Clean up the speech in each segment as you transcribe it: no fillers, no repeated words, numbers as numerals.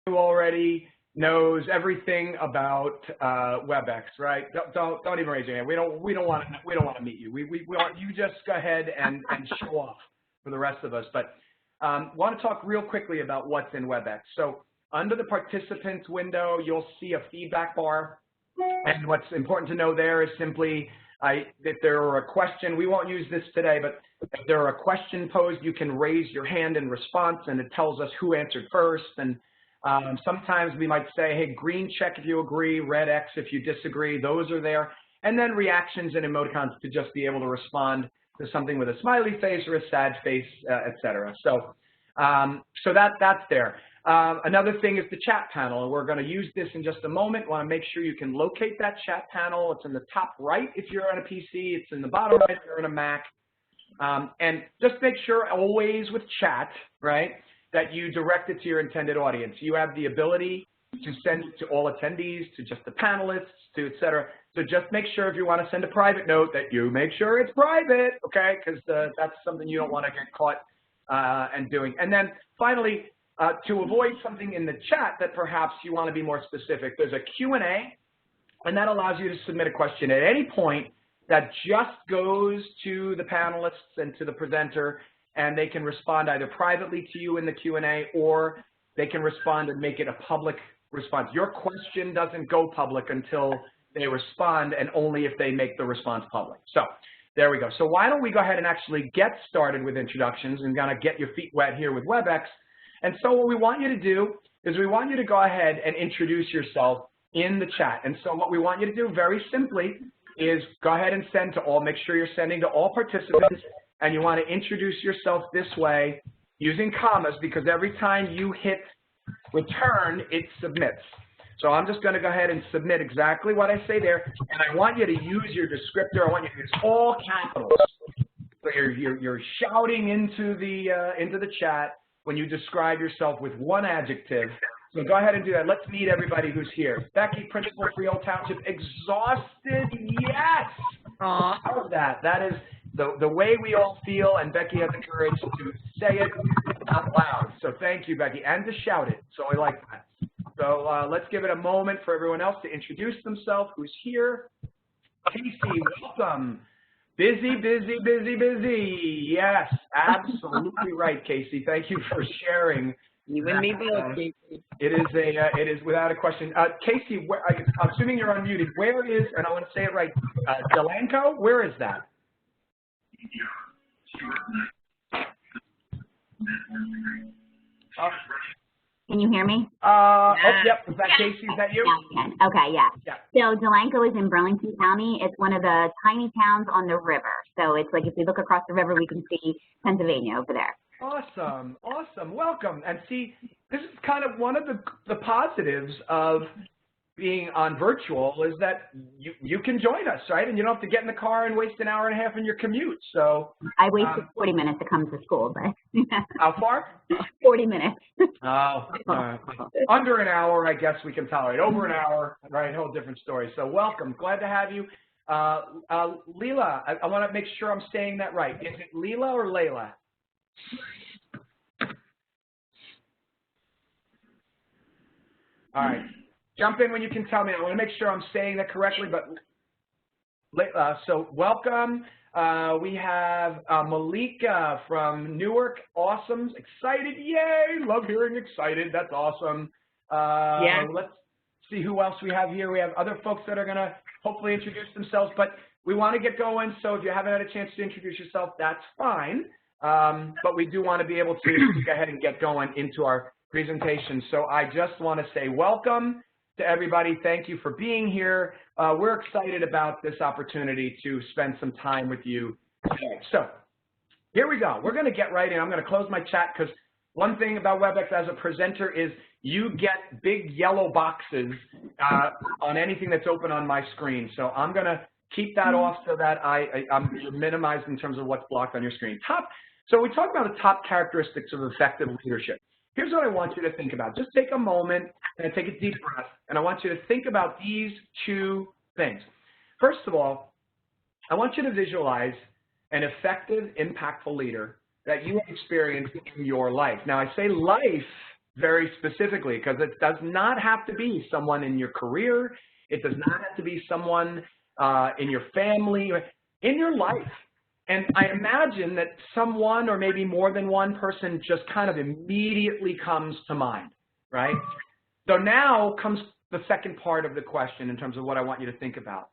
who already knows everything about WebEx, right? Don't even raise your hand. We don't want to meet you. We want you just go ahead and show off for the rest of us. But want to talk real quickly about what's in WebEx. So under the participants window, you'll see a feedback bar, and what's important to know there is simply if there are a question, we won't use this today, but if there are a question posed, you can raise your hand in response, and it tells us who answered first. And sometimes we might say, hey, green check if you agree, red X if you disagree. Those are there. And then reactions and emoticons to just be able to respond to something with a smiley face or a sad face, etc. So that's there. Another thing is the chat panel, and we're going to use this in just a moment. Want to make sure you can locate that chat panel. It's in the top right if you're on a PC. It's in the bottom right if you're on a Mac. And just make sure always with chat, right, that you direct it to your intended audience. You have the ability to send it to all attendees, to just the panelists, to et cetera. So just make sure if you want to send a private note that you make sure it's private, okay, because that's something you don't want to get caught and doing. And then finally, to avoid something in the chat that perhaps you want to be more specific, there's a Q&A, and that allows you to submit a question at any point that just goes to the panelists and to the presenter, and they can respond either privately to you in the Q&A, or they can respond and make it a public response. Your question doesn't go public until they respond, and only if they make the response public. So there we go. So why don't we go ahead and actually get started with introductions and kind of get your feet wet here with WebEx. And so what we want you to do is we want you to go ahead and introduce yourself in the chat. And so what we want you to do very simply is go ahead and send to all, make sure you're sending to all participants, and you want to introduce yourself this way using commas, because every time you hit return, it submits. So I'm just going to go ahead and submit exactly what I say there, and I want you to use your descriptor. I want you to use all capitals. So you're shouting into the chat when you describe yourself with one adjective. So go ahead and do that. Let's meet everybody who's here. Becky, principal, Freehold Township. Exhausted, yes. I love that. That is the way we all feel, and Becky has the courage to say it out loud. So thank you, Becky, and to shout it. So I like that. So let's give it a moment for everyone else to introduce themselves. Who's here? Casey, welcome. Busy, busy, busy, busy. Yes, absolutely right, Casey. Thank you for sharing. You and me both, Casey. It is without a question. Casey, I'm assuming you're unmuted. Where is, and I want to say it right, Delanco? Where is that? Can you hear me? Oh, yep. Is that Casey? Is that you? Yeah, okay, yeah. So Delanco is in Burlington County. It's one of the tiny towns on the river. So it's like if we look across the river, we can see Pennsylvania over there. Awesome, awesome. Welcome. And see, this is kind of one of the positives of being on virtual is that you can join us, right? And you don't have to get in the car and waste an hour and a half in your commute. So I wasted 40 minutes to come to school, but how far? 40 minutes. Oh, under an hour, I guess we can tolerate. Over an hour, right? Whole different story. So welcome. Glad to have you. Leela, I want to make sure I'm saying that right. Is it Leela or Layla? All right. Jump in when you can tell me. I want to make sure I'm saying that correctly, but so welcome. We have Malika from Newark. Awesome. Excited. Yay. Love hearing excited. That's awesome. Yeah. Let's see who else we have here. We have other folks that are going to hopefully introduce themselves, but we want to get going. So if you haven't had a chance to introduce yourself, that's fine. But we do want to be able to go ahead and get going into our presentation. So I just want to say welcome to everybody. Thank you for being here. We're excited about this opportunity to spend some time with you today. So here we go. We're going to get right in. I'm going to close my chat because one thing about WebEx as a presenter is you get big yellow boxes on anything that's open on my screen. So I'm going to keep that off so that I'm minimized in terms of what's blocked on your screen. So we talk about the top characteristics of effective leadership. Here's what I want you to think about. Just take a moment and take a deep breath, and I want you to think about these two things. First of all, I want you to visualize an effective, impactful leader that you have experienced in your life. Now, I say life very specifically, because it does not have to be someone in your career. It does not have to be someone in your family, in your life. And I imagine that someone or maybe more than one person just kind of immediately comes to mind, right? So now comes the second part of the question in terms of what I want you to think about.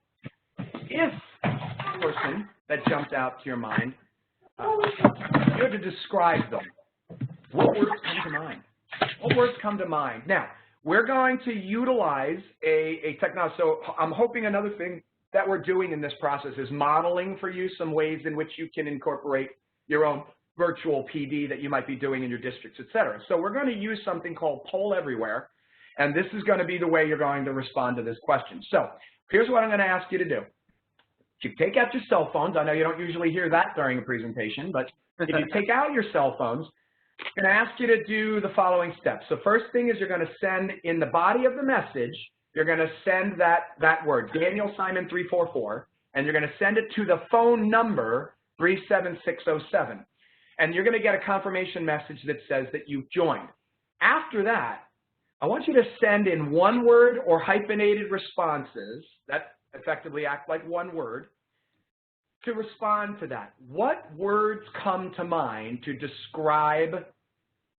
If a person that jumped out to your mind, you had to describe them, what words come to mind? What words come to mind? Now, we're going to utilize a technology. So I'm hoping another thing that we're doing in this process is modeling for you some ways in which you can incorporate your own virtual PD that you might be doing in your districts, et cetera. So we're going to use something called Poll Everywhere, and this is going to be the way you're going to respond to this question. So here's what I'm going to ask you to do. You take out your cell phones. I know you don't usually hear that during a presentation, but if you take out your cell phones, I'm going to ask you to do the following steps. So first thing is you're going to send in the body of the message, you're going to send that word, Daniel Simon 344, and you're going to send it to the phone number 37607. And you're going to get a confirmation message that says that you've joined. After that, I want you to send in one word or hyphenated responses that effectively act like one word to respond to that. What words come to mind to describe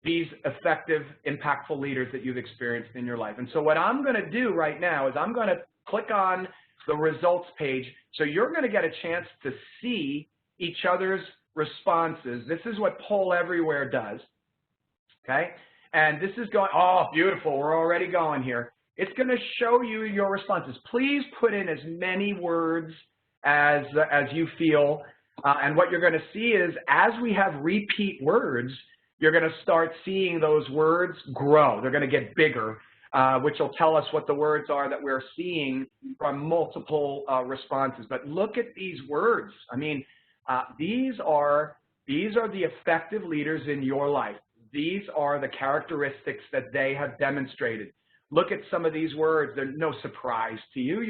these effective, impactful leaders that you've experienced in your life? And so what I'm going to do right now is I'm going to click on the results page, so you're going to get a chance to see each other's responses. This is what Poll Everywhere does, okay? And this is going, oh, beautiful, we're already going here. It's going to show you your responses. Please put in as many words as you feel, and what you're going to see is as we have repeat words, you're going to start seeing those words grow. They're going to get bigger, which will tell us what the words are that we're seeing from multiple responses. But look at these words. I mean, these are the effective leaders in your life. These are the characteristics that they have demonstrated. Look at some of these words. They're no surprise to you.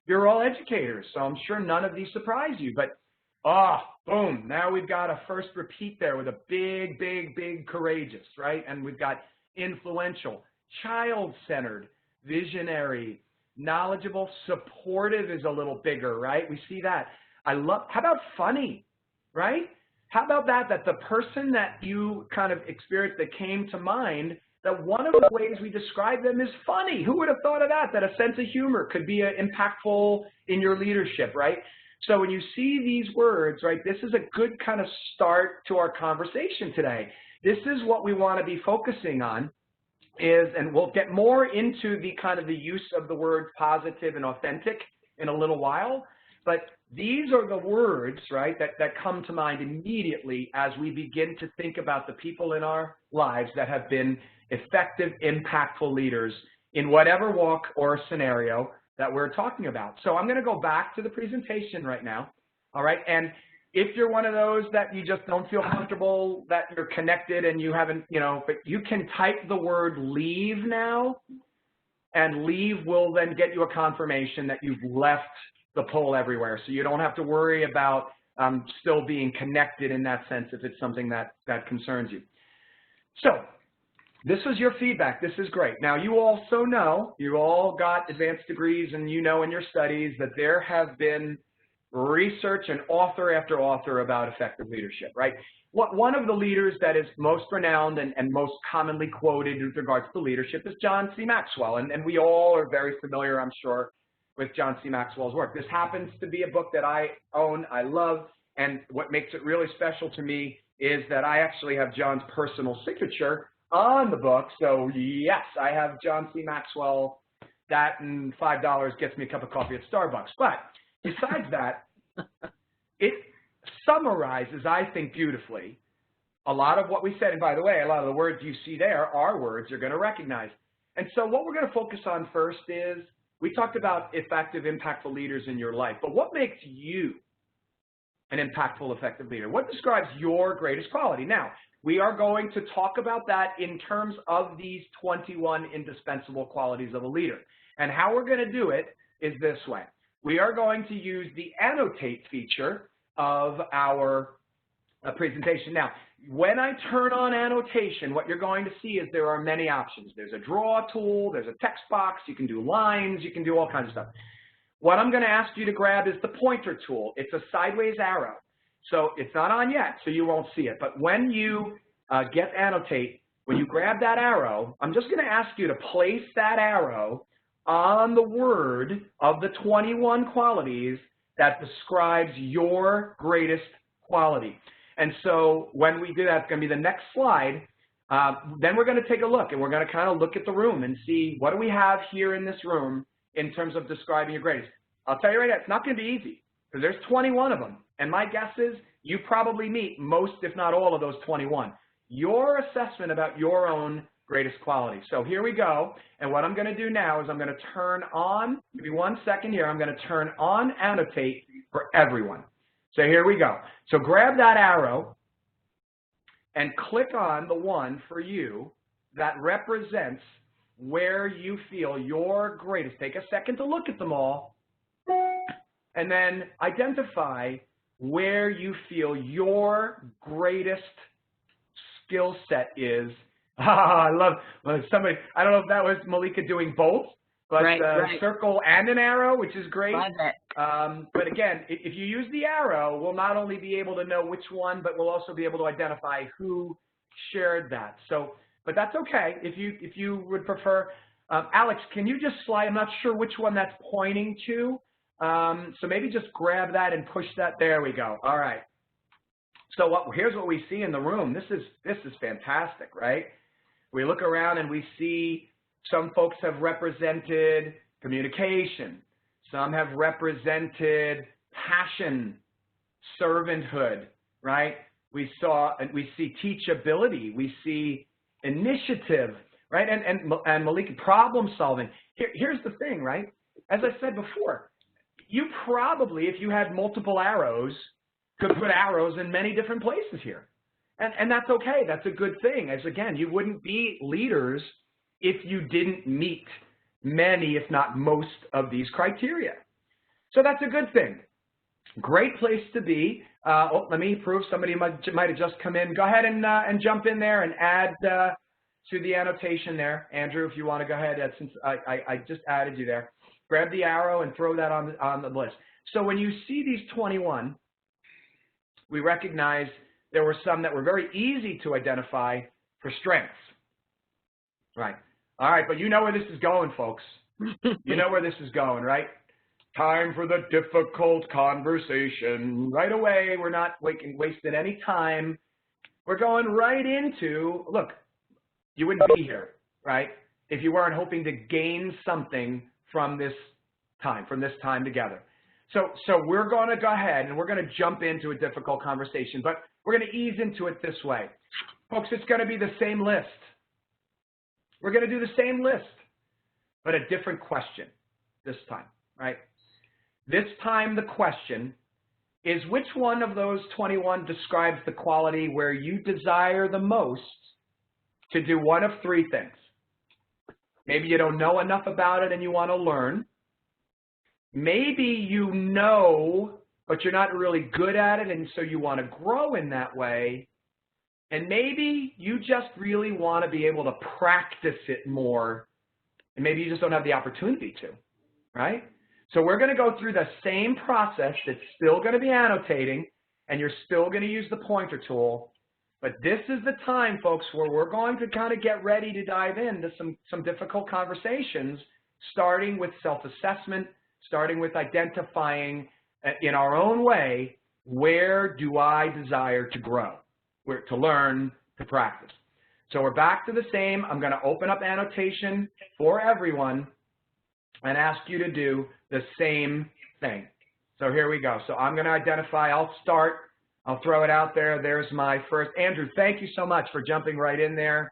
You're all educators, so I'm sure none of these surprise you. But, boom, now we've got a first repeat there with a big, big, big courageous, right? And we've got influential, child-centered, visionary, knowledgeable, supportive is a little bigger, right? We see that. How about funny, right? How about that the person that you kind of experienced that came to mind, that one of the ways we describe them is funny. Who would have thought of that a sense of humor could be impactful in your leadership, right? So when you see these words, right, this is a good kind of start to our conversation today. This is what we want to be focusing on and we'll get more into the kind of the use of the words positive and authentic in a little while, but these are the words, right, that come to mind immediately as we begin to think about the people in our lives that have been effective, impactful leaders in whatever walk or scenario that we're talking about. So I'm going to go back to the presentation right now, all right? And if you're one of those that you just don't feel comfortable that you're connected and you haven't, but you can type the word leave now, and leave will then get you a confirmation that you've left the Poll Everywhere. So you don't have to worry about still being connected in that sense if it's something that concerns you. So this was your feedback. This is great. Now, you also know, you all got advanced degrees, and you know in your studies that there have been research and author after author about effective leadership, right? One of the leaders that is most renowned and most commonly quoted with regards to leadership is John C. Maxwell, and we all are very familiar, I'm sure, with John C. Maxwell's work. This happens to be a book that I own, I love, and what makes it really special to me is that I actually have John's personal signature on the book. So yes, I have John C. Maxwell. That and $5 gets me a cup of coffee at Starbucks. But besides that, it summarizes, I think, beautifully a lot of what we said. And by the way, a lot of the words you see there are words you're going to recognize. And so what we're going to focus on first is, we talked about effective, impactful leaders in your life, but what makes you an impactful, effective leader? What describes your greatest quality? Now, we are going to talk about that in terms of these 21 indispensable qualities of a leader. And how we're going to do it is this way. We are going to use the annotate feature of our presentation. Now, When I turn on annotation, what you're going to see is there are many options. There's a draw tool, there's a text box, you can do lines, you can do all kinds of stuff. What I'm going to ask you to grab is the pointer tool. It's a sideways arrow. So it's not on yet, so you won't see it. But when you get annotate, when you grab that arrow, I'm just going to ask you to place that arrow on the word of the 21 qualities that describes your greatest quality. And so when we do that, it's going to be the next slide. Then we're going to take a look, and we're going to kind of look at the room and see what do we have here in this room in terms of describing your greatest. I'll tell you right now, it's not going to be easy because there's 21 of them. And my guess is you probably meet most, if not all, of those 21. Your assessment about your own greatest quality. So here we go. And what I'm going to do now is I'm going to turn on, give me 1 second here, I'm going to turn on annotate for everyone. So here we go. So grab that arrow and click on the one for you that represents where you feel your greatest. Take a second to look at them all and then identify where you feel your greatest skill set is. I love somebody, I don't know if that was Malika doing both, but right. Circle and an arrow, which is great. Love it. But again, if you use the arrow, we'll not only be able to know which one, but we'll also be able to identify who shared that. So, but that's okay if you would prefer. Alex, can you just slide? I'm not sure which one that's pointing to. So maybe just grab that and push that. There we go. All right. So here's what we see in the room. This is fantastic, right? We look around and we see some folks have represented communication. Some have represented passion, servanthood, right? We see teachability. We see initiative, right? And Malika, problem solving. Here's the thing, right? As I said before, you probably, if you had multiple arrows, could put arrows in many different places here. And that's okay. That's a good thing. As again, you wouldn't be leaders if you didn't meet many, if not most, of these criteria. So that's a good thing. Great place to be. Oh, let me prove somebody might have just come in. Go ahead and jump in there and add to the annotation there. Andrew, if you want to go ahead, since I just added you there. Grab the arrow and throw that on the list. So when you see these 21, we recognize there were some that were very easy to identify for strengths. Right. All right, but you know where this is going, folks. You know where this is going, right? Time for the difficult conversation. Right away, we're not wasting any time. We're going right into, look, you wouldn't be here, right, if you weren't hoping to gain something from this time together. So we're going to go ahead and we're going to jump into a difficult conversation, but we're going to ease into it this way. Folks, it's going to be the same list. We're going to do the same list, but a different question this time, right? This time the question is, which one of those 21 describes the quality where you desire the most to do one of three things? Maybe you don't know enough about it and you want to learn. Maybe you know, but you're not really good at it, and so you want to grow in that way. And maybe you just really want to be able to practice it more, and maybe you just don't have the opportunity to, right? So we're going to go through the same process. It's still going to be annotating, and you're still going to use the pointer tool. But this is the time, folks, where we're going to kind of get ready to dive into some difficult conversations, starting with self-assessment, starting with identifying in our own way, where do I desire to grow, where to learn, to practice. So we're back to the same. I'm going to open up annotation for everyone and ask you to do the same thing. So here we go. So I'm going to identify. I'll start. I'll throw it out there. There's my first. Andrew, thank you so much for jumping right in there.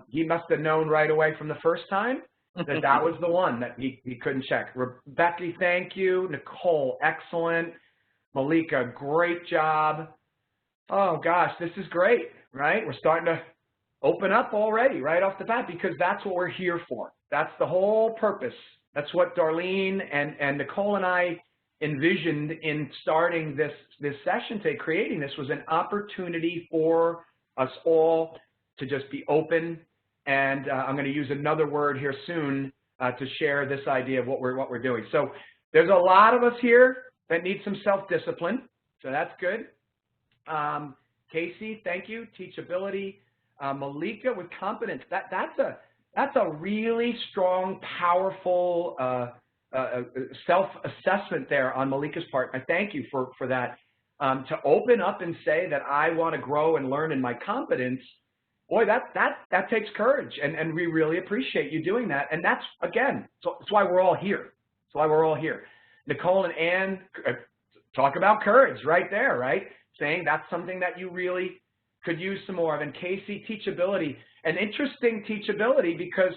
He must have known right away from the first time that was the one that he couldn't check. Becky, thank you. Nicole, excellent. Malika, great job. Oh, gosh, this is great, right? We're starting to open up already right off the bat because that's what we're here for. That's the whole purpose. That's what Darlene and Nicole and I envisioned in starting this session today, creating this, was an opportunity for us all to just be open. And I'm going to use another word here soon to share this idea of what we're doing. So there's a lot of us here that need some self-discipline, so that's good. Casey, thank you. Teachability. Malika with competence. That's a really strong, powerful self-assessment there on Malika's part. I thank you for that. To open up and say that I want to grow and learn in my competence, boy, that takes courage, and we really appreciate you doing that. And that's, again, so it's why we're all here. It's why we're all here. Nicole and Ann talk about courage right there, right? Saying that's something that you really could use some more of. And Casey, teachability, an interesting teachability, because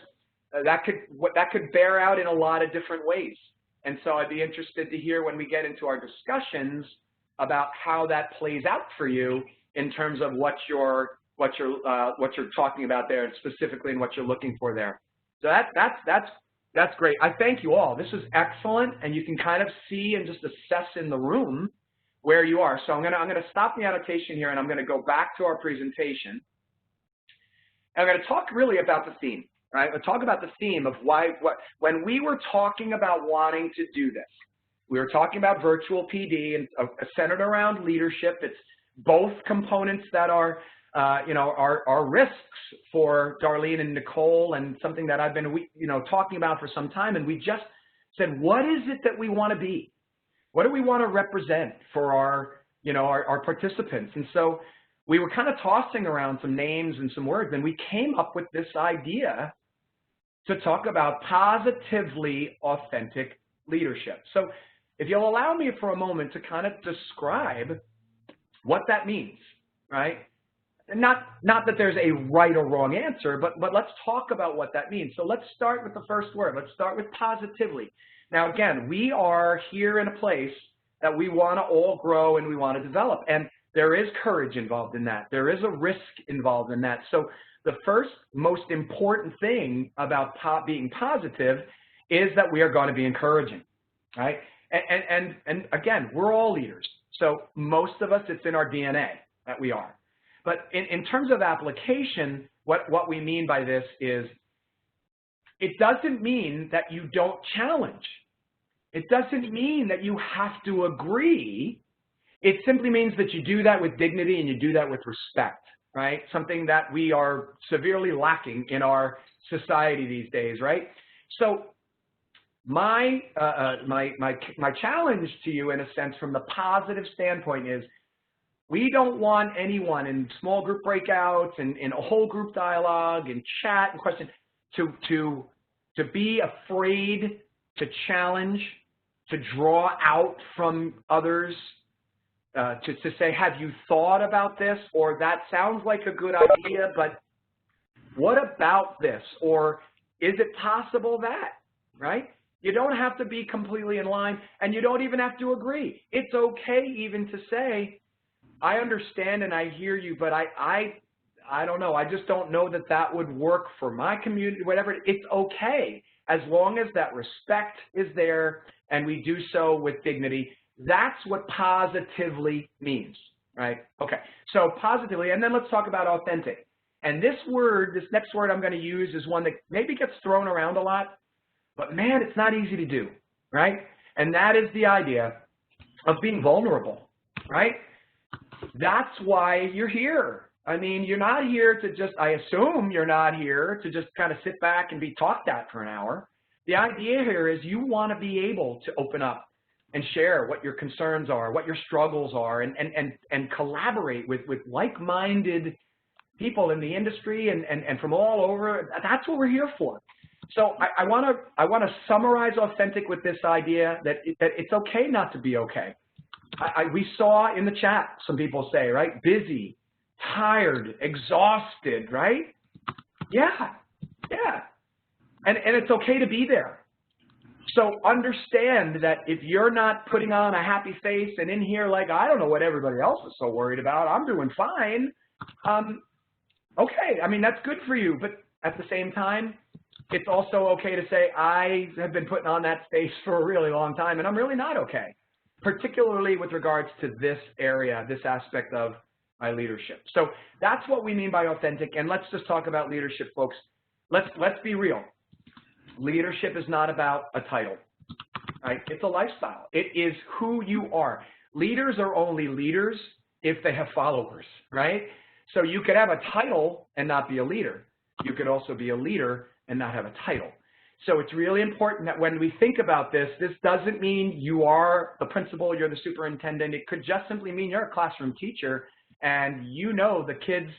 that could bear out in a lot of different ways. And so I'd be interested to hear when we get into our discussions about how that plays out for you in terms of what you're talking about there, and specifically in what you're looking for there. So that's great. I thank you all. This is excellent, and you can kind of see and just assess in the room where you are. So I'm gonna stop the annotation here, and I'm gonna go back to our presentation. And I'm gonna talk really about the theme, right? We'll talk about the theme of when we were talking about wanting to do this, we were talking about virtual PD and centered around leadership. It's both components that are are risks for Darlene and Nicole, and something that I've been talking about for some time. And we just said, what is it that we want to be? What do we want to represent for our participants? And so we were kind of tossing around some names and some words, and we came up with this idea to talk about positively authentic leadership. So if you'll allow me for a moment to kind of describe what that means, right? And not that there's a right or wrong answer, but let's talk about what that means. So let's start with the first word. Let's start with positively. Now, again, we are here in a place that we want to all grow and we want to develop. And there is courage involved in that. There is a risk involved in that. So the first most important thing about being positive is that we are going to be encouraging, right? And again, we're all leaders. So most of us, it's in our DNA that we are. But in terms of application, what we mean by this is it doesn't mean that you don't challenge. It doesn't mean that you have to agree. It simply means that you do that with dignity and you do that with respect, right? Something that we are severely lacking in our society these days, right? So my challenge to you, in a sense, from the positive standpoint is, we don't want anyone in small group breakouts and in a whole group dialogue and chat and question to be afraid to challenge, to draw out from others, to say, have you thought about this? Or that sounds like a good idea, but what about this? Or is it possible that, right? You don't have to be completely in line, and you don't even have to agree. It's okay even to say, I understand and I hear you, but I don't know. I just don't know that that would work for my community, whatever. It's okay as long as that respect is there and we do so with dignity. That's what positively means, right? Okay, so positively, and then let's talk about authentic. And this next word I'm going to use is one that maybe gets thrown around a lot, but man, it's not easy to do, right? And that is the idea of being vulnerable, right? That's why you're here. I mean, you're not here to just, I assume you're not here to just kind of sit back and be talked at for an hour. The idea here is you want to be able to open up and share what your concerns are, what your struggles are, and collaborate with like-minded people in the industry and from all over. That's what we're here for. So I want to summarize authentic with this idea that it's okay not to be okay. We saw in the chat some people say, right, busy, tired, exhausted, right? Yeah. And it's okay to be there. So understand that if you're not putting on a happy face and in here like, I don't know what everybody else is so worried about, I'm doing fine, okay, I mean, that's good for you. But at the same time, it's also okay to say, I have been putting on that face for a really long time and I'm really not okay. particularly with regards to this area, this aspect of my leadership. So that's what we mean by authentic. And let's just talk about leadership, folks. Let's be real. Leadership is not about a title, right? It's a lifestyle. It is who you are. Leaders are only leaders if they have followers, right? So you could have a title and not be a leader. You could also be a leader and not have a title. So it's really important that when we think about this, this doesn't mean you are the principal, you're the superintendent. It could just simply mean you're a classroom teacher and you know the kids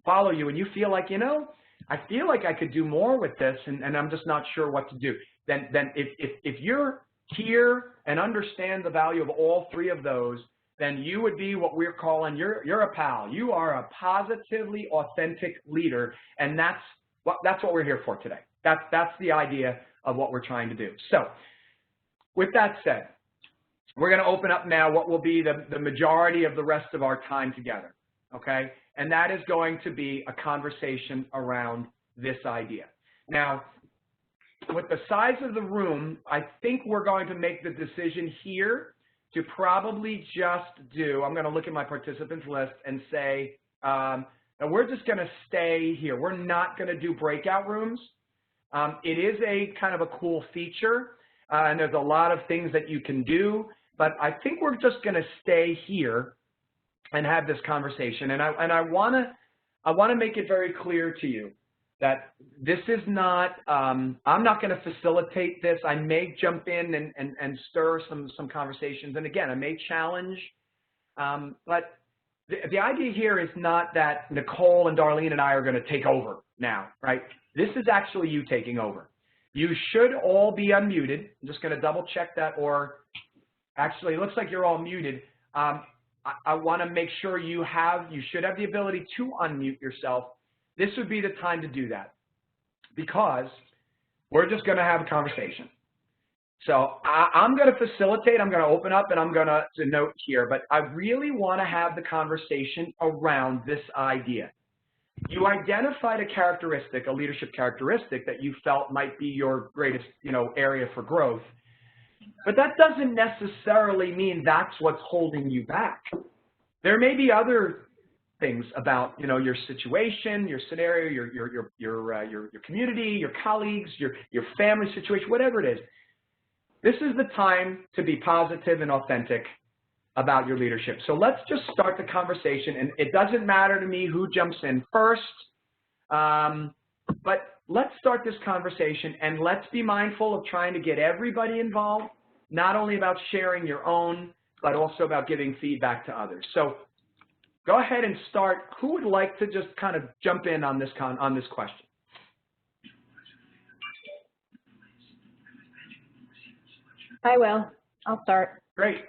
follow you and you feel like, you know, I feel like I could do more with this and I'm just not sure what to do. Then if you're here and understand the value of all three of those, then you would be what we're calling, you're a pal. You are a positively authentic leader, and that's what we're here for today. That's the idea of what we're trying to do. So with that said, we're going to open up now what will be the majority of the rest of our time together, okay? And that is going to be a conversation around this idea. Now, with the size of the room, I think we're going to make the decision here to probably just do, I'm going to look at my participants list and say, and we're just going to stay here. We're not going to do breakout rooms. It is a kind of a cool feature, and there's a lot of things that you can do, but I think we're just going to stay here and have this conversation. And I want to make it very clear to you that this is not, I'm not going to facilitate this. I may jump in and stir some conversations. And again, I may challenge, but the idea here is not that Nicole and Darlene and I are going to take over now, right? This is actually you taking over. You should all be unmuted. I'm just going to double check that, or actually it looks like you're all muted. I want to make sure you should have the ability to unmute yourself. This would be the time to do that because we're just going to have a conversation. So I'm going to facilitate, I'm going to open up, and I'm going to note here, but I really want to have the conversation around this idea. You identified a characteristic, a leadership characteristic that you felt might be your greatest, area for growth, but that doesn't necessarily mean that's what's holding you back. There may be other things about, your situation, your scenario, your community, your colleagues, your family situation, whatever it is. This is the time to be positive and authentic about your leadership. So let's just start the conversation, and it doesn't matter to me who jumps in first, but let's start this conversation, and let's be mindful of trying to get everybody involved, not only about sharing your own, but also about giving feedback to others. So go ahead and start. Who would like to just kind of jump in on this question? I will. I'll start. Great.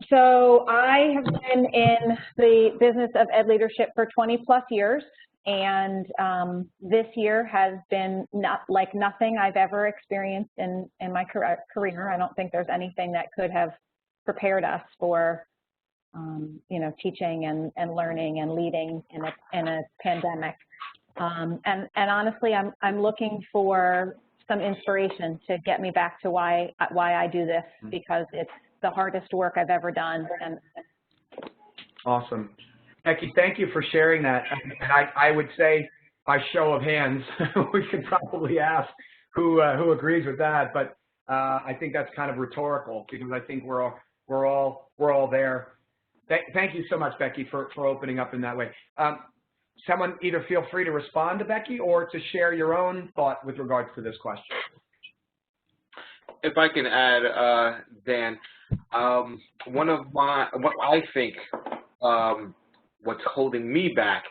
So I have been in the business of ed leadership for 20+ years, and this year has been not like nothing I've ever experienced in my career. I don't think there's anything that could have prepared us for teaching and learning and leading in a pandemic. And honestly, I'm looking for some inspiration to get me back to why I do this, because it's the hardest work I've ever done. And awesome. Becky, thank you for sharing that. And I would say, by show of hands, we could probably ask who agrees with that. But I think that's kind of rhetorical, because I think we're all there. Thank you so much, Becky, for opening up in that way. Someone either feel free to respond to Becky or to share your own thought with regards to this question. If I can add, Dan, what I think what's holding me back,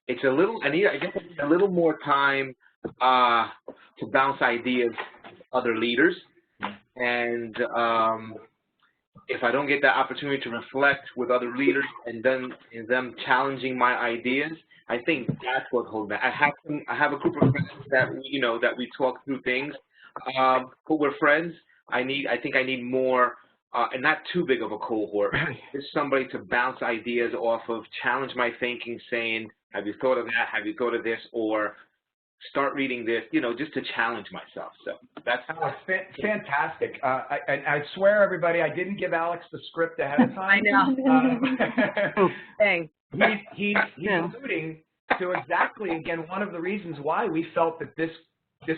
it's I guess a little more time to bounce ideas with other leaders, and if I don't get that opportunity to reflect with other leaders and then them challenging my ideas, I think that's what holds me. I have a group of friends that we talk through things, but we're friends. I think I need more, and not too big of a cohort. Just somebody to bounce ideas off of, challenge my thinking, saying, "Have you thought of that? Have you thought of this?" Or start reading this, you know, just to challenge myself. So that's fantastic. I swear, everybody, I didn't give Alex the script ahead of time. I know. Thanks. He's alluding to exactly, again, one of the reasons why we felt that this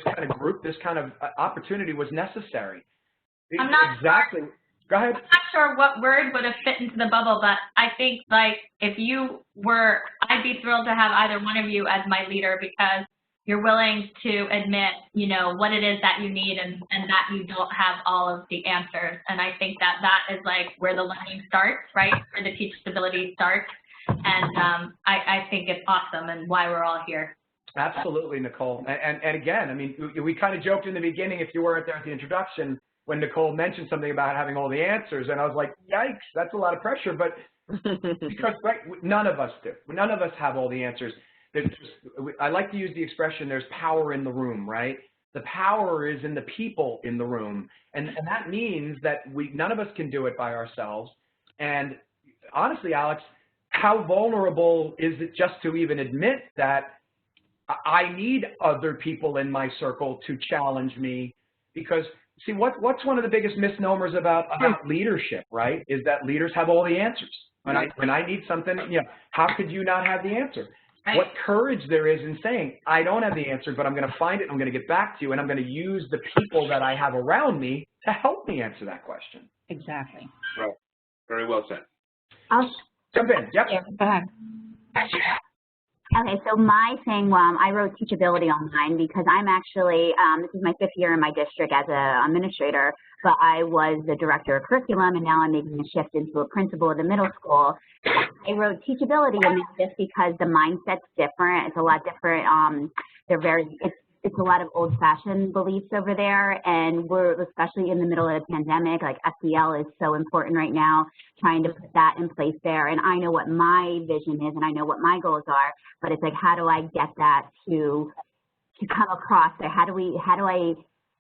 kind of group, this kind of opportunity was necessary. I'm not exactly. Go ahead. I'm not sure what word would have fit into the bubble, but I think, like, if you were, I'd be thrilled to have either one of you as my leader, because you're willing to admit, you know, what it is that you need, and that you don't have all of the answers. And I think that is like where the learning starts, right? Where the teachability starts. And I think it's awesome, and why we're all here. Absolutely, Nicole. And again, I mean, we kind of joked in the beginning, if you weren't there at the introduction, when Nicole mentioned something about having all the answers, and I was like, yikes, that's a lot of pressure. But because none of us do. None of us have all the answers. I like to use the expression, there's power in the room, right? The power is in the people in the room. And that means that none of us can do it by ourselves. And honestly, Alex, how vulnerable is it just to even admit that I need other people in my circle to challenge me? Because, see, what's one of the biggest misnomers about leadership, right, is that leaders have all the answers. When I need something, you know, how could you not have the answer? Right. What courage there is in saying, I don't have the answer, but I'm going to find it, I'm going to get back to you, and I'm going to use the people that I have around me to help me answer that question. Exactly. Right. Very well said. I'll jump in. Yep. Yeah, go ahead. Okay, so my thing, I wrote Teachability online because I'm actually, this is my 5th year in my district as an administrator, but I was the director of curriculum, and now I'm making a shift into a principal of the middle school. I wrote Teachability in this just because the mindset's different. It's a lot different. It's a lot of old-fashioned beliefs over there, and we're, especially in the middle of the pandemic, like SEL is so important right now, trying to put that in place there. And I know what my vision is, and I know what my goals are, but it's like, how do I get that to come across there? How do I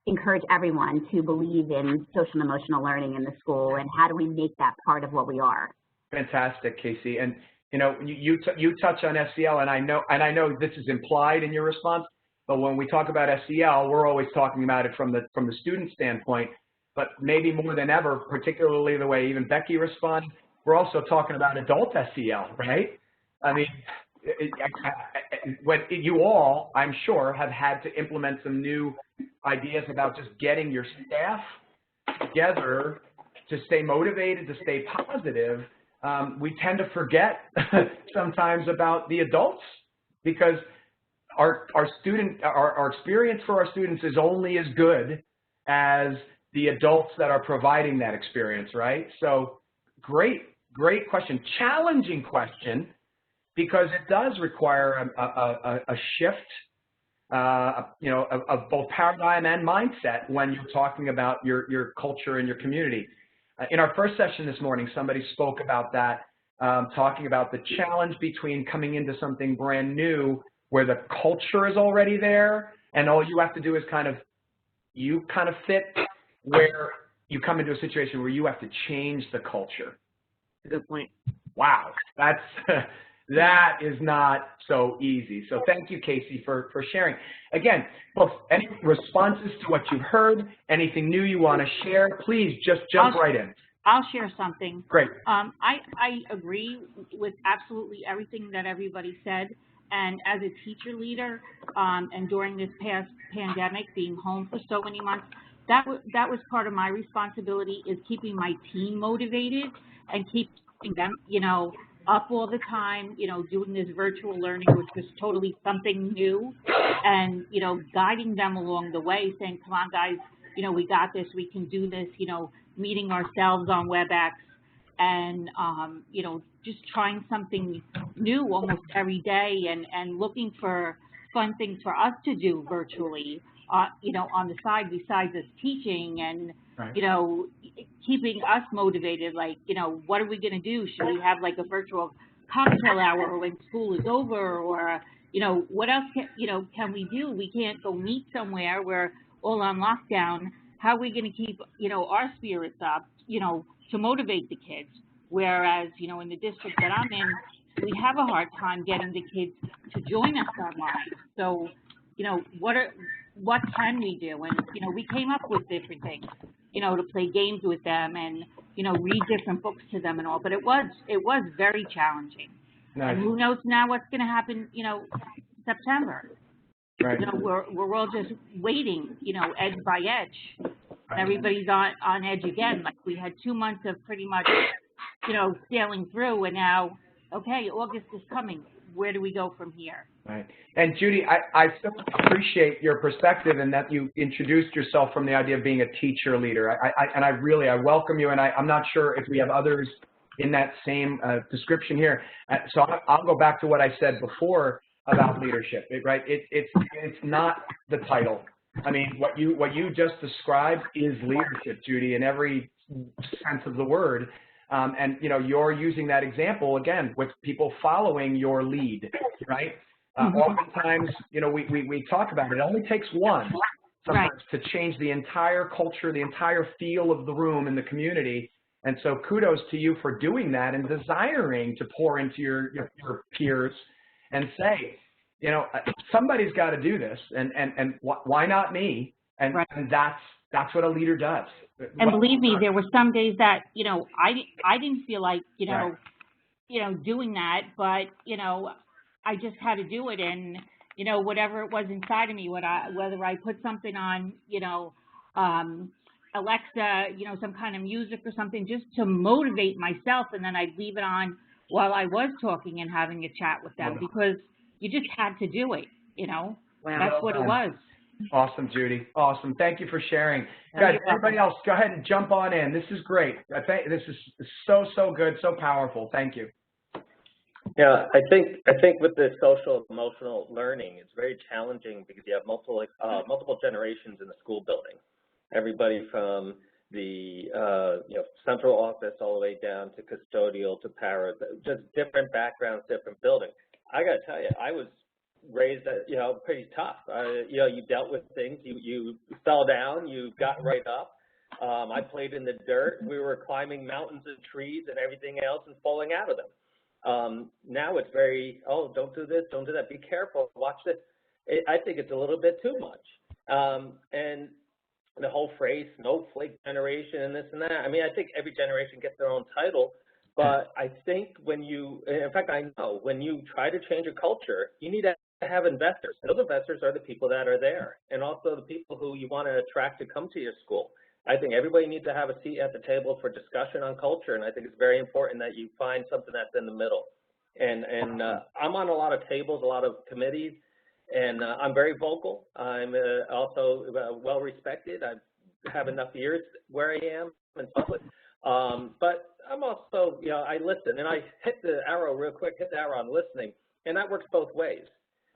encourage everyone to believe in social and emotional learning in the school, and how do we make that part of what we are? Fantastic, Casey. And you know, you touch on SEL, and I know this is implied in your response. But when we talk about SEL, we're always talking about it from the student standpoint. But maybe more than ever, particularly the way even Becky responded, we're also talking about adult SEL, right? I mean, you all, I'm sure, have had to implement some new ideas about just getting your staff together to stay motivated, to stay positive. We tend to forget sometimes about the adults, because our experience for our students is only as good as the adults that are providing that experience, right? So great question, challenging question, because it does require a shift, you know, of both paradigm and mindset when you're talking about your culture and your community. In our first session this morning, somebody spoke about that, talking about the challenge between coming into something brand new where the culture is already there, and all you have to do is kind of fit, where you come into a situation where you have to change the culture. Good point. Wow, that is not so easy. So thank you, Casey, for sharing. Again, folks, any responses to what you've heard, anything new you want to share, please just jump right in. I'll share something. Great. I agree with absolutely everything that everybody said. And as a teacher leader, and during this past pandemic, being home for so many months, that was part of my responsibility, is keeping my team motivated and keeping them, you know, up all the time, you know, doing this virtual learning, which was totally something new, and, you know, guiding them along the way, saying, come on, guys, you know, we got this, we can do this, you know, meeting ourselves on WebEx, and, you know, just trying something new almost every day, and looking for fun things for us to do virtually, you know, on the side besides us teaching, and, right, you know, keeping us motivated, like, you know, what are we going to do? Should we have like a virtual cocktail hour when school is over, or, you know, what else can we do? We can't go meet somewhere. We're all on lockdown. How are we going to keep, you know, our spirits up, you know, to motivate the kids? Whereas, you know, in the district that I'm in, we have a hard time getting the kids to join us online. So you know, what can we do? And, you know, we came up with different things, you know, to play games with them and, you know, read different books to them and all, but it was very challenging. Nice. And who knows now what's going to happen, you know, September. Right. You know, we're all just waiting, you know, edge by edge. Right. Everybody's on edge again. Like we had 2 months of pretty much, you know, sailing through, and now, okay, August is coming. Where do we go from here? Right. And Judy, I so appreciate your perspective and that you introduced yourself from the idea of being a teacher leader. I welcome you, and I'm not sure if we have others in that same description here. So I'll go back to what I said before about leadership, right? It's not the title. I mean, what you just described is leadership, Judy, in every sense of the word. And, you know, you're using that example, again, with people following your lead, right? Oftentimes, you know, we talk about it. It only takes one sometimes to change the entire culture, the entire feel of the room and the community. And so kudos to you for doing that and desiring to pour into your peers and say, you know, somebody's got to do this, and why not me? And that's what a leader does. And believe me, there were some days that, you know, I didn't feel like, you know, doing that, but, you know, I just had to do it. And, you know, whatever it was inside of me, whether I put something on, you know, Alexa, you know, some kind of music or something just to motivate myself, and then I'd leave it on while I was talking and having a chat with them, because you just had to do it, you know. That's what it was. Awesome, Judy. Awesome. Thank you for sharing. Guys, everybody else, go ahead and jump on in. This is great. This is so good, so powerful. Thank you. Yeah, I think with the social emotional learning, it's very challenging because you have multiple generations in the school building. Everybody from the you know, central office all the way down to custodial to paras, just different backgrounds, different buildings. I got to tell you, I was raised, you know, pretty tough. You know, you dealt with things. You fell down, you got right up. I played in the dirt. We were climbing mountains and trees and everything else and falling out of them. Now it's very, oh, don't do this, don't do that. Be careful. Watch this. I think it's a little bit too much. And the whole phrase snowflake generation and this and that. I mean, I think every generation gets their own title. But I think when you, in fact, I know when you try to change a culture, you need to have investors. Those investors are the people that are there, and also the people who you want to attract to come to your school. I think everybody needs to have a seat at the table for discussion on culture, and I think it's very important that you find something that's in the middle. And I'm on a lot of tables, a lot of committees, and I'm very vocal. I'm also well respected. I have enough years where I am in public. But I'm also, you know, I listen, and I hit the arrow real quick, hit the arrow on listening, and that works both ways.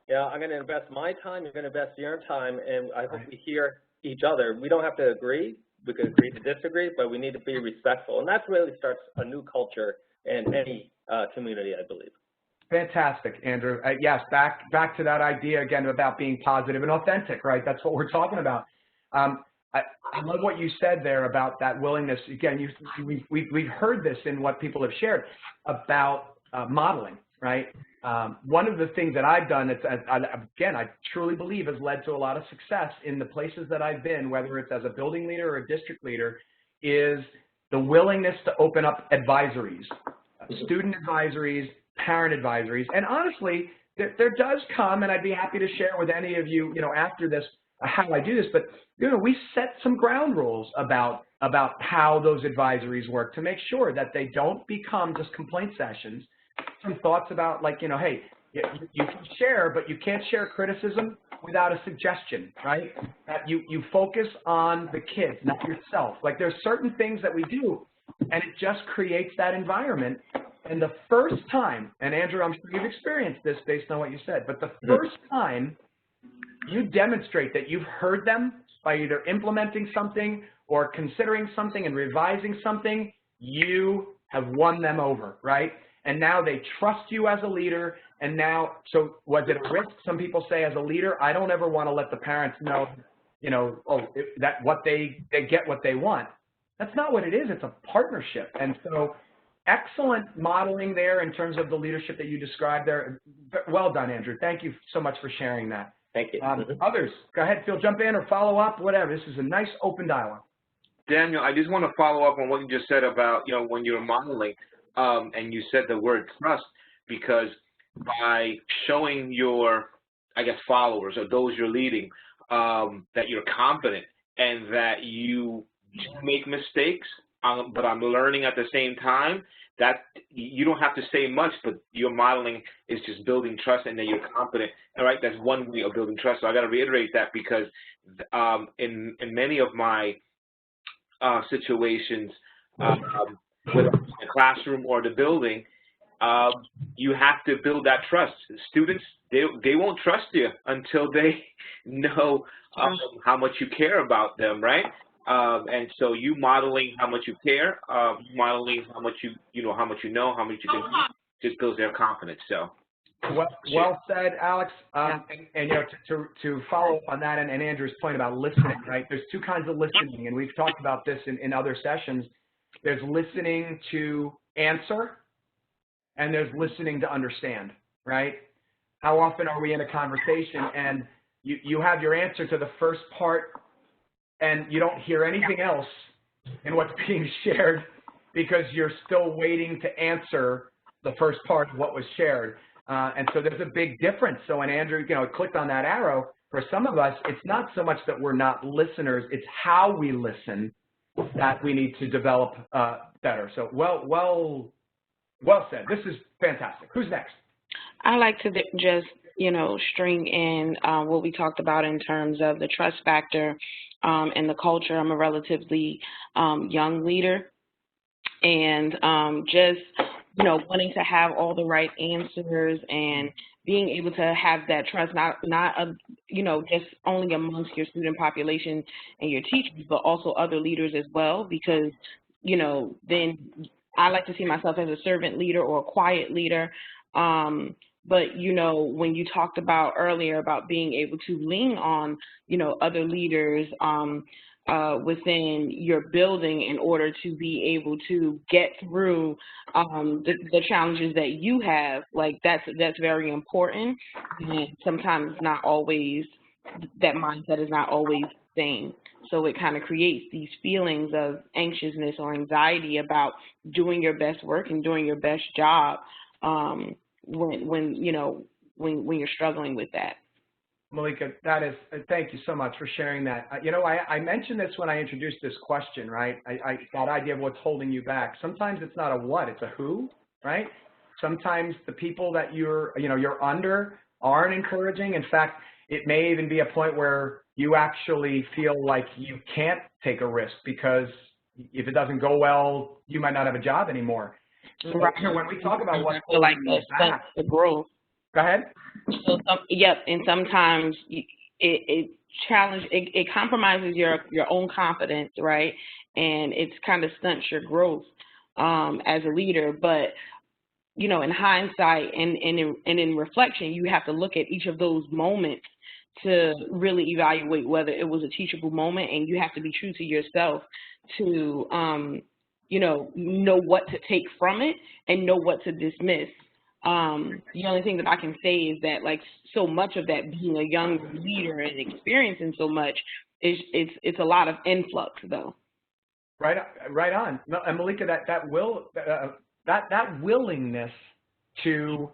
Yeah, I'm going to invest my time, you're going to invest your time, and I hope we hear each other. We don't have to agree. We can agree to disagree, but we need to be respectful, and that really starts a new culture in any community, I believe. Fantastic, Andrew. Yes, back to that idea again about being positive and authentic, right? That's what we're talking about. I love what you said there about that willingness. Again, we've heard this in what people have shared about modeling, right? One of the things that I've done, again, I truly believe has led to a lot of success in the places that I've been, whether it's as a building leader or a district leader, is the willingness to open up advisories, student advisories, parent advisories. And honestly, there does come, and I'd be happy to share with any of you, you know, after this, how I do this, but, you know, we set some ground rules about how those advisories work to make sure that they don't become just complaint sessions. Some thoughts about, like, you know, hey, you can share, but you can't share criticism without a suggestion, right? That you focus on the kids, not yourself. Like, there's certain things that we do, and it just creates that environment. And the first time, and Andrew, I'm sure you've experienced this based on what you said, but the first time you demonstrate that you've heard them by either implementing something or considering something and revising something, you have won them over, right? And now they trust you as a leader. And now, so was it a risk? Some people say as a leader, I don't ever want to let the parents know, you know, that what they get what they want. That's not what it is. It's a partnership. And so excellent modeling there in terms of the leadership that you described there. Well done, Andrew. Thank you so much for sharing that. Thank you. Others, go ahead, jump in or follow up, whatever. This is a nice open dialogue. Daniel, I just want to follow up on what you just said about, when you're modeling, and you said the word trust, because by showing your, I guess, followers or those you're leading, that you're competent and that you do make mistakes, but I'm learning at the same time, that you don't have to say much, but your modeling is just building trust and that you're competent. All right, that's one way of building trust. So I got to reiterate that, because in many of my situations, whether it's in the classroom or the building, you have to build that trust. Students, they won't trust you until they know how much you care about them, right? And so you modeling how much you care, modeling how much how much you know, how much you can do, just builds their confidence. So. Well said, Alex. And to follow up on that, and Andrew's point about listening, right? There's two kinds of listening, and we've talked about this in other sessions. There's listening to answer, and there's listening to understand, right? How often are we in a conversation and you have your answer to the first part and you don't hear anything else in what's being shared because you're still waiting to answer the first part of what was shared. And so there's a big difference. So when Andrew, clicked on that arrow, for some of us, it's not so much that we're not listeners, it's how we listen that we need to develop better. So well said. This is fantastic. Who's next? I like to just, string in what we talked about in terms of the trust factor and the culture. I'm a relatively young leader, and just, wanting to have all the right answers and being able to have that trust, not just only amongst your student population and your teachers, but also other leaders as well, because, then I like to see myself as a servant leader or a quiet leader. But, when you talked about earlier about being able to lean on, other leaders within your building in order to be able to get through the challenges that you have, like that's very important. And sometimes not always, that mindset is not always the same. So it kind of creates these feelings of anxiousness or anxiety about doing your best work and doing your best job when you're struggling with that. Malika, thank you so much for sharing that. I mentioned this when I introduced this question, right? That idea of what's holding you back. Sometimes it's not a what, it's a who, right? Sometimes the people that you're under aren't encouraging. In fact, it may even be a point where you actually feel like you can't take a risk because if it doesn't go well, you might not have a job anymore. Right. So when we talk about what's holding you back, the growth. Go ahead. So and sometimes it compromises your own confidence, right? And it's kind of stunts your growth as a leader. But in hindsight and in reflection, you have to look at each of those moments to really evaluate whether it was a teachable moment, and you have to be true to yourself to know what to take from it and know what to dismiss. The only thing that I can say is that, like, so much of that, being a young leader and experiencing so much, it's a lot of influx, though. Right on. And Malika, that willingness to,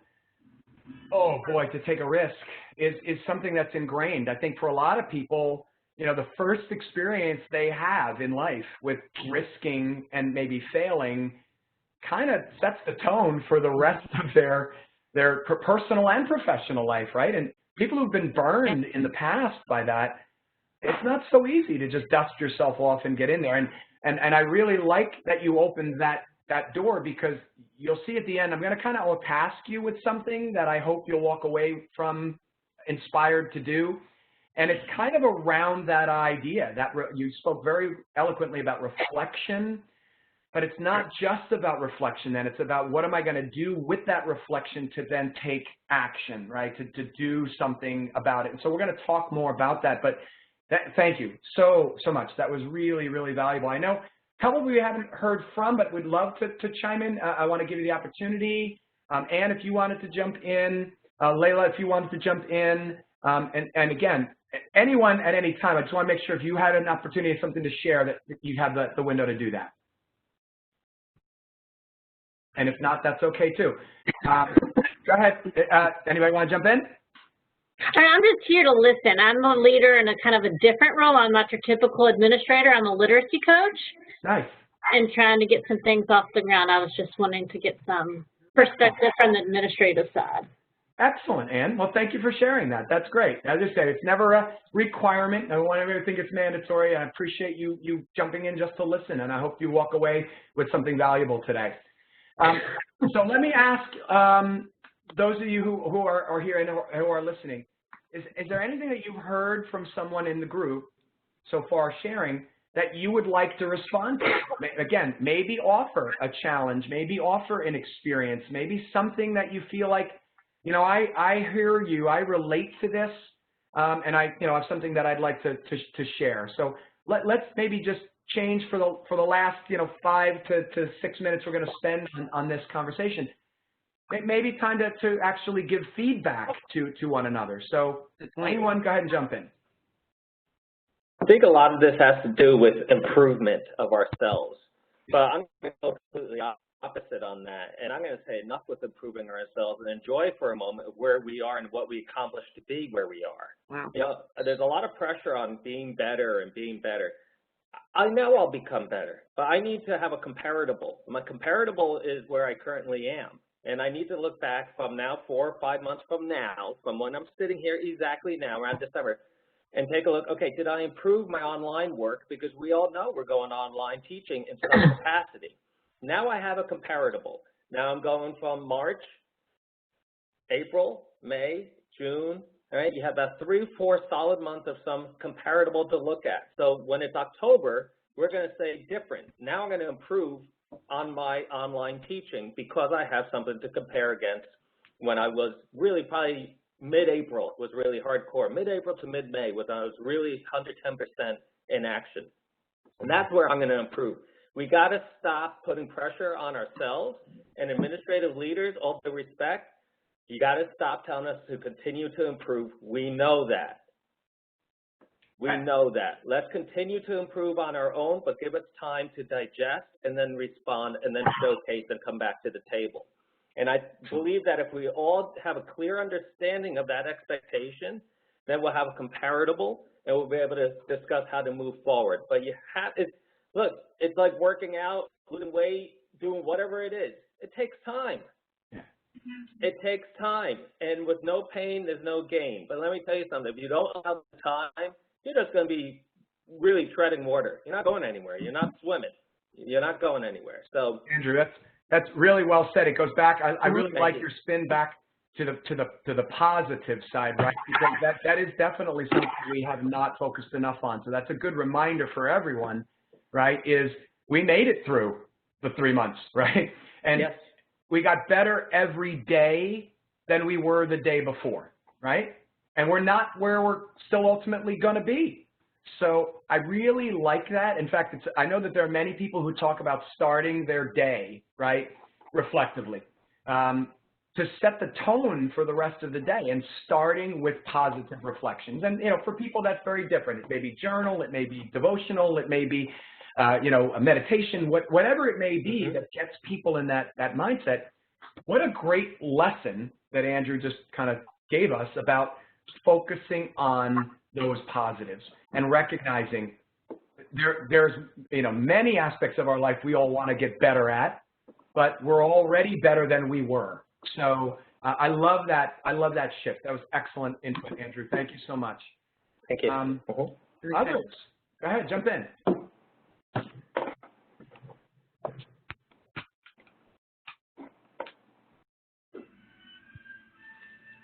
to take a risk is something that's ingrained. I think for a lot of people, the first experience they have in life with risking and maybe failing kind of sets the tone for the rest of their personal and professional life, right? And people who've been burned in the past by that, it's not so easy to just dust yourself off and get in there. And I really like that you opened that door, because you'll see at the end, I'm going to kind of task you with something that I hope you'll walk away from inspired to do. And it's kind of around that idea that you spoke very eloquently about reflection. But it's not just about reflection then, it's about what am I going to do with that reflection to then take action, right, to do something about it. And so we're going to talk more about that, but thank you so much. That was really, really valuable. I know a couple we haven't heard from, but we'd love to chime in. I want to give you the opportunity. Anne, if you wanted to jump in, Layla, if you wanted to jump in, And again, anyone at any time, I just want to make sure if you had an opportunity, something to share, that you have the window to do that. And if not, that's okay too. Go ahead. Anybody want to jump in? I'm just here to listen. I'm a leader in a kind of a different role. I'm not your typical administrator. I'm a literacy coach. Nice. And trying to get some things off the ground. I was just wanting to get some perspective from the administrative side. Excellent, Ann. Well, thank you for sharing that. That's great. As I said, it's never a requirement. I don't want everyone to think it's mandatory. I appreciate you jumping in just to listen, and I hope you walk away with something valuable today. So let me ask those of you who are here and who are listening, is there anything that you've heard from someone in the group so far sharing that you would like to respond to? Again, maybe offer a challenge, maybe offer an experience, maybe something that you feel like, you know, I hear you, I relate to this, and I have something that I'd like to share. So let's maybe just change for the last 5 to 6 minutes we're going to spend on this conversation. Maybe time to actually give feedback to one another. So anyone, go ahead and jump in. I think a lot of this has to do with improvement of ourselves, but I'm going to go completely opposite on that, and I'm going to say enough with improving ourselves and enjoy for a moment where we are and what we accomplished to be where we are. Wow. You know, there's a lot of pressure on being better and being better. I know I'll become better, but I need to have a comparable. My comparable is where I currently am, and I need to look back from now 4 or 5 months from now, from when I'm sitting here exactly now around December, and take a look, okay, did I improve my online work? Because we all know we're going online teaching in some capacity. Now I have a comparable. Now I'm going from March, April, May, June, all right? You have about 3 or 4 solid months of some comparable to look at. So when it's October, we're going to say different. Now I'm going to improve on my online teaching because I have something to compare against when I was really probably mid-April was really hardcore. Mid-April to mid-May was I was really 110% in action. And that's where I'm going to improve. We got to stop putting pressure on ourselves and administrative leaders, all due respect. You got to stop telling us to continue to improve. We know that. We know that. Let's continue to improve on our own, but give us time to digest and then respond and then showcase and come back to the table. And I believe that if we all have a clear understanding of that expectation, then we'll have a comparable and we'll be able to discuss how to move forward. But you have, look, it's like working out, losing weight, doing whatever it is. It takes time. It takes time. And with no pain, there's no gain. But let me tell you something. If you don't allow the time, you're just going to be really treading water. You're not going anywhere. You're not swimming. You're not going anywhere. So, Andrew, that's really well said. It goes back. I really like your spin back to the positive side, right? Because that is definitely something we have not focused enough on. So that's a good reminder for everyone, right? Is we made it through the 3 months, right? And yes, we got better every day than we were the day before, right? And we're not where we're still ultimately going to be. So I really like that. In fact, I know that there are many people who talk about starting their day, right, reflectively, to set the tone for the rest of the day and starting with positive reflections. And, for people, that's very different. It may be journal, it may be devotional, it may be, a meditation, whatever it may be that gets people in that mindset. What a great lesson that Andrew just kind of gave us about focusing on those positives and recognizing there's many aspects of our life we all want to get better at, but we're already better than we were. So I love that shift. That was excellent input, Andrew. Thank you so much. Thank you. Others, go ahead, jump in.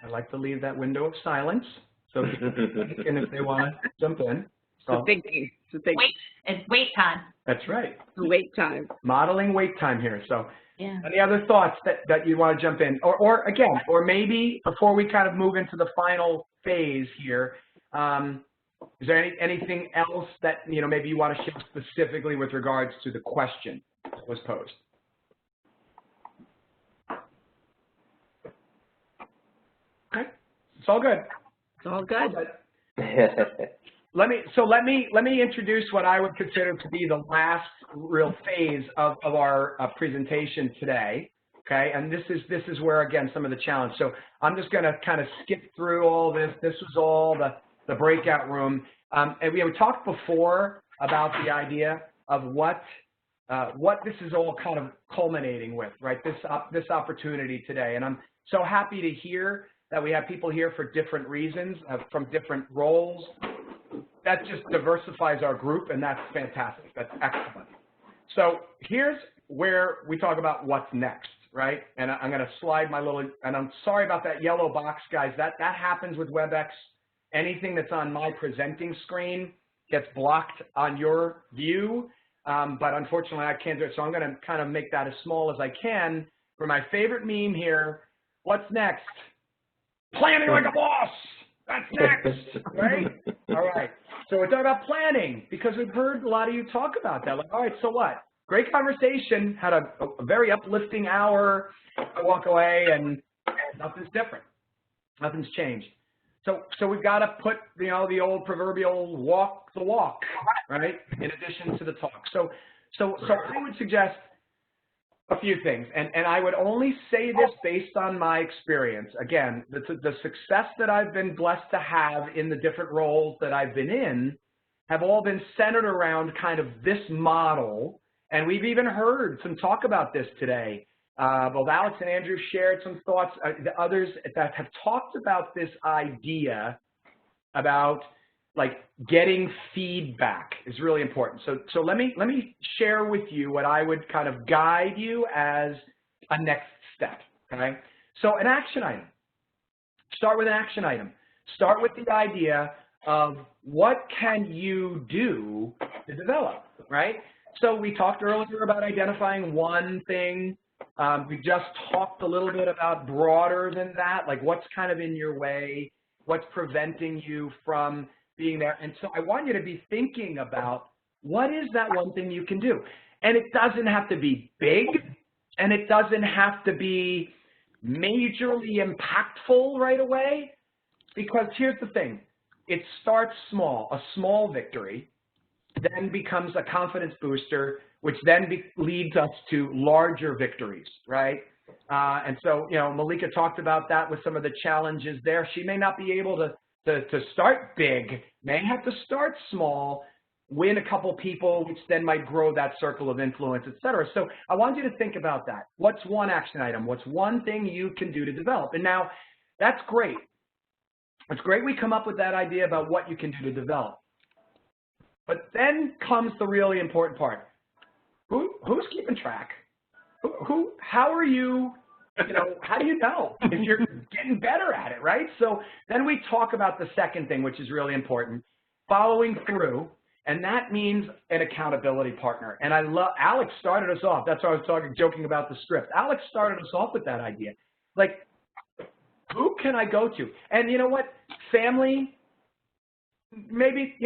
I like to leave that window of silence, so people can think, and if they want to jump in. So, It's wait time. That's right. Wait time. Modeling wait time here. So, yeah. Any other thoughts that you want to jump in, or again, or maybe before we kind of move into the final phase here, is there anything else that maybe you want to share specifically with regards to the question that was posed? Okay, it's all good. It's all good. Let me introduce what I would consider to be the last real phase of our presentation today. Okay, and this is where, again, some of the challenge. So I'm just going to kind of skip through all this. This was all the breakout room, and we talked before about the idea of what this is all kind of culminating with, right? This opportunity today, and I'm so happy to hear that we have people here for different reasons, from different roles. That just diversifies our group, and that's fantastic. That's excellent. So here's where we talk about what's next, right? And I'm going to slide my little, and I'm sorry about that yellow box, guys. That happens with WebEx. Anything that's on my presenting screen gets blocked on your view, but unfortunately I can't do it. So I'm going to kind of make that as small as I can. For my favorite meme here, what's next? Planning like a boss. That's next, right? All right. So we're talking about planning because we've heard a lot of you talk about that. Like, all right, so what? Great conversation. Had a very uplifting hour. I walk away and nothing's different. Nothing's changed. So we've got to put, the old proverbial walk the walk, right? In addition to the talk. So I would suggest a few things, and I would only say this based on my experience. Again, the success that I've been blessed to have in the different roles that I've been in have all been centered around kind of this model, and we've even heard some talk about this today. Both Alex and Andrew shared some thoughts. The others that have talked about this idea about like getting feedback is really important. So let me share with you what I would kind of guide you as a next step, okay? So an action item. Start with an action item. Start with the idea of what can you do to develop, right? So we talked earlier about identifying one thing. We just talked a little bit about broader than that, like what's kind of in your way, what's preventing you from being there. And so I want you to be thinking about what is that one thing you can do. And it doesn't have to be big, and it doesn't have to be majorly impactful right away, because here's the thing. It starts small. A small victory then becomes a confidence booster, which then leads us to larger victories, right? And so, Malika talked about that with some of the challenges there. She may not be able to start big, may have to start small, win a couple people, which then might grow that circle of influence, et cetera. So I want you to think about that. What's one action item? What's one thing you can do to develop? And now, that's great. It's great we come up with that idea about what you can do to develop. But then comes the really important part. Who's keeping track? How are you, how do you know if you're getting better at it, right? So then we talk about the second thing, which is really important, following through, and that means an accountability partner. And I love, Alex started us off. That's why I was joking about the script. Alex started us off with that idea. Like, who can I go to? And you know what? Family, maybe,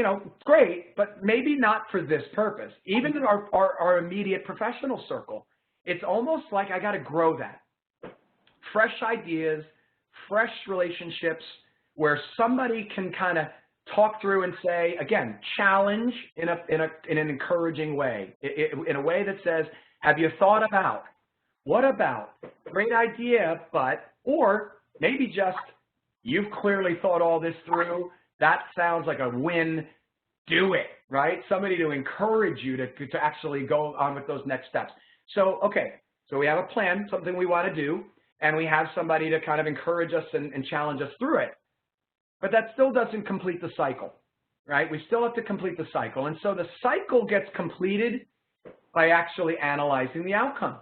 great, but maybe not for this purpose. Even in our immediate professional circle, it's almost like I got to grow that. Fresh ideas, fresh relationships where somebody can kind of talk through and say, again, challenge in an encouraging way, in a way that says, have you thought about, what about, great idea, but, or maybe just, you've clearly thought all this through, that sounds like a win, do it, right? Somebody to encourage you to actually go on with those next steps. So, okay, so we have a plan, something we want to do, and we have somebody to kind of encourage us and challenge us through it. But that still doesn't complete the cycle, right? We still have to complete the cycle. And so the cycle gets completed by actually analyzing the outcome.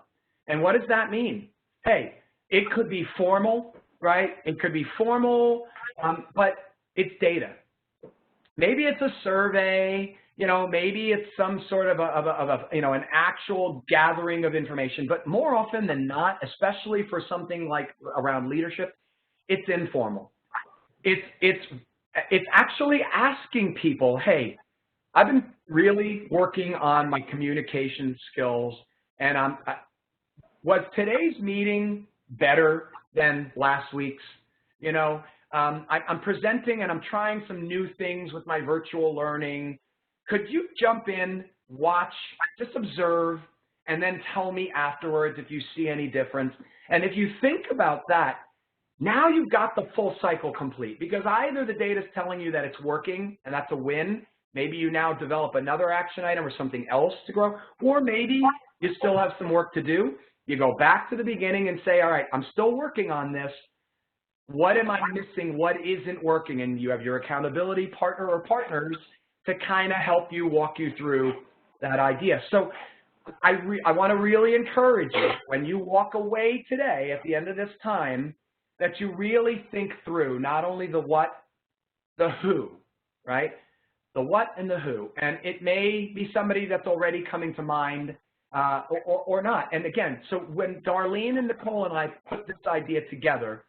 And what does that mean? Hey, it could be formal, right? It could be formal, but it's data. Maybe it's a survey, maybe it's some sort of an actual gathering of information, but more often than not, especially for something like around leadership, it's informal. It's actually asking people, hey, I've been really working on my communication skills, and was today's meeting better than last week's? I'm presenting and I'm trying some new things with my virtual learning. Could you jump in, watch, just observe, and then tell me afterwards if you see any difference? And if you think about that, now you've got the full cycle complete, because either the data is telling you that it's working and that's a win, maybe you now develop another action item or something else to grow, or maybe you still have some work to do. You go back to the beginning and say, all right, I'm still working on this. What am I missing? What isn't working? And you have your accountability partner or partners to kind of help you, walk you through that idea. So I want to really encourage you, when you walk away today at the end of this time, that you really think through not only the what, the who, right? The what and the who. And it may be somebody that's already coming to mind or not. And again, so when Darlene and Nicole and I put this idea together,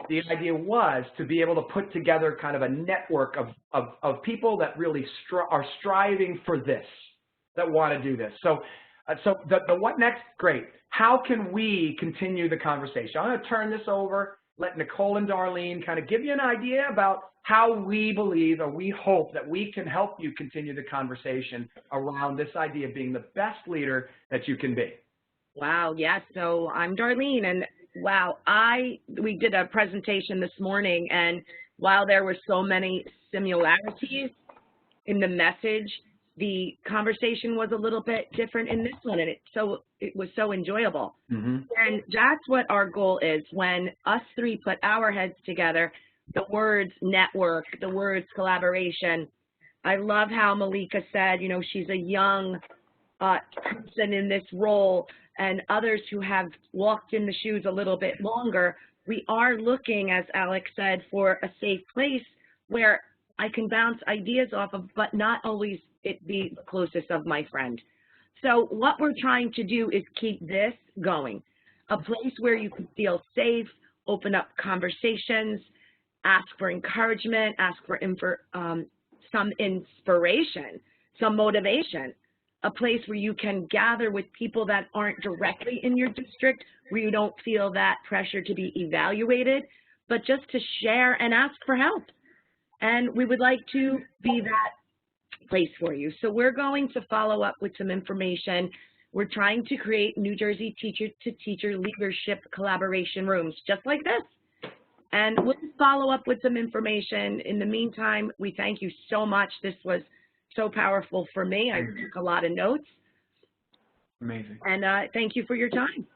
the idea was to be able to put together kind of a network of people that really are striving for this, that want to do this. So the what next, great. How can we continue the conversation? I'm going to turn this over, let Nicole and Darlene kind of give you an idea about how we believe, or we hope that we can help you continue the conversation around this idea of being the best leader that you can be. Wow, yes. So I'm Darlene, and wow, we did a presentation this morning, and while there were so many similarities in the message, the conversation was a little bit different in this one, and it was so enjoyable. Mm-hmm. And that's what our goal is. When us three put our heads together, the words network, the words collaboration. I love how Malika said, you know, she's a young person in this role, and others who have walked in the shoes a little bit longer. We are looking, as Alex said, for a safe place where I can bounce ideas off of, but not always it be the closest of my friend. So what we're trying to do is keep this going, a place where you can feel safe, open up conversations, ask for encouragement, ask for some inspiration, some motivation, a place where you can gather with people that aren't directly in your district, where you don't feel that pressure to be evaluated, but just to share and ask for help. And we would like to be that place for you. So we're going to follow up with some information. We're trying to create New Jersey teacher-to-teacher leadership collaboration rooms, just like this. And we'll follow up with some information. In the meantime, we thank you so much. This was so powerful for me. I took a lot of notes. Amazing. And thank you for your time.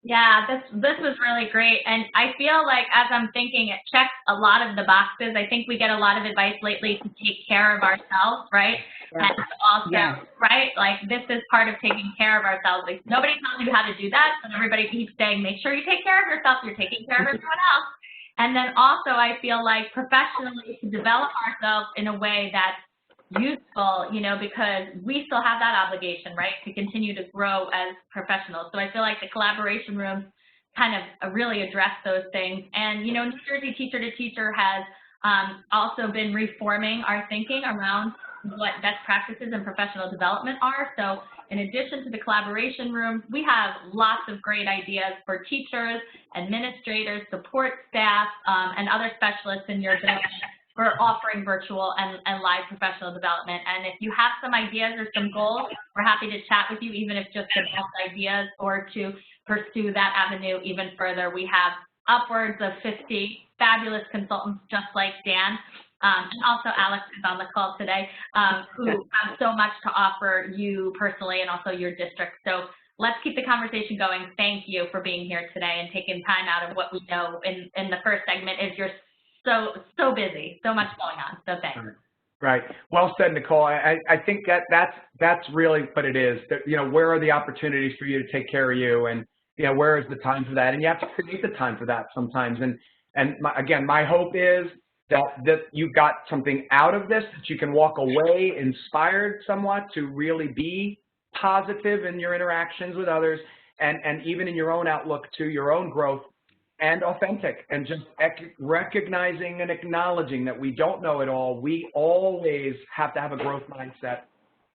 Yeah, this was really great. And I feel like as I'm thinking, it checks a lot of the boxes. I think we get a lot of advice lately to take care of ourselves, right? Yeah. And also, right, like this is part of taking care of ourselves. Like nobody tells you how to do that, and everybody keeps saying, make sure you take care of yourself. You're taking care of everyone else. And then also I feel like professionally to develop ourselves in a way that's useful, you know, because we still have that obligation, right, to continue to grow as professionals. So I feel like the collaboration rooms kind of really address those things. And, you know, New Jersey Teacher to Teacher has also been reforming our thinking around what best practices in professional development are. So in addition to the collaboration rooms, we have lots of great ideas for teachers, administrators, support staff, and other specialists in your building for offering virtual and live professional development. And if you have some ideas or some goals, we're happy to chat with you, even if just about ideas or to pursue that avenue even further. We have upwards of 50 fabulous consultants just like Dan, and also Alex is on the call today, who have so much to offer you personally and also your district. So let's keep the conversation going. Thank you for being here today and taking time out of what we know in the first segment is you're so busy, so much going on. So thanks. Right. Well said, Nicole. I think that's really what it is. That, you know, where are the opportunities for you to take care of you, and you know, where is the time for that? And you have to create the time for that sometimes. And again, my hope is that you got something out of this, that you can walk away inspired somewhat to really be positive in your interactions with others, and even in your own outlook to your own growth, and authentic, and just recognizing and acknowledging that we don't know it all. We always have to have a growth mindset,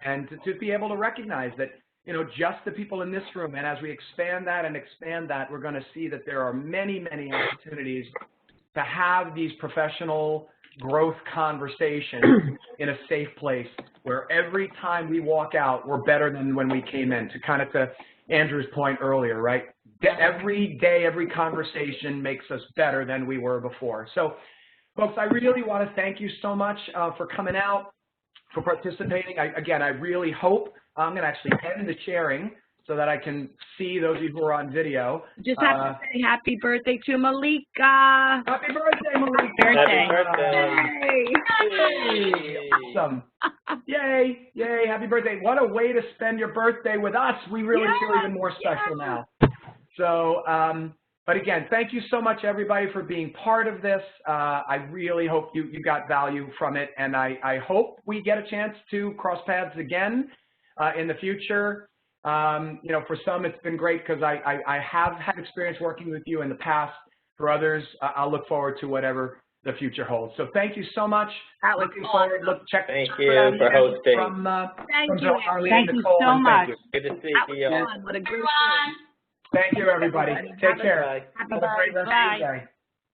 and to be able to recognize that, you know, just the people in this room, and as we expand that, we're going to see that there are many, many opportunities to have these professional growth conversations in a safe place where every time we walk out, we're better than when we came in, to Andrew's point earlier, right? Every day, every conversation makes us better than we were before. So, folks, I really want to thank you so much for coming out, for participating. Again, I really hope, I'm going to actually end the sharing so that I can see those of you who are on video. Just have to say happy birthday to Malika. Happy birthday, Malika. Happy birthday. Yay. Awesome. Yay, yay, happy birthday. What a way to spend your birthday with us. We really feel even more special now. So, but again, thank you so much, everybody, for being part of this. I really hope you got value from it, and I hope we get a chance to cross paths again in the future. You know, for some, it's been great because I have had experience working with you in the past. For others, I'll look forward to whatever the future holds. So thank you so much. That was Looking forward. Thank you for hosting. Thank you, Arlene and Nicole, so much. Good to see you. What a great Thank you, everybody. Take care. Bye. Have a great rest of your day.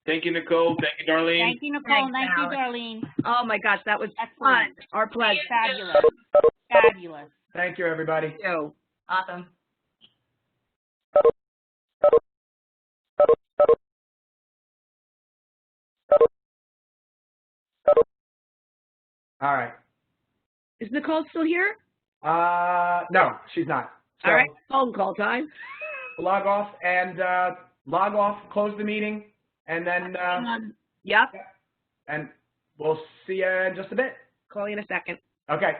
Thank you, Nicole. Thank you, Darlene. Thank you, Nicole. Thank you, Darlene. Oh my gosh, that was Excellent. fun. Our pleasure. Fabulous. Fabulous. Thank you, everybody. Thank you. Awesome. All right. Is Nicole still here? No, she's not. So All right, phone call time. log off and close the meeting, and then Yep. and we'll see you in just a bit. Call you in a second. Okay.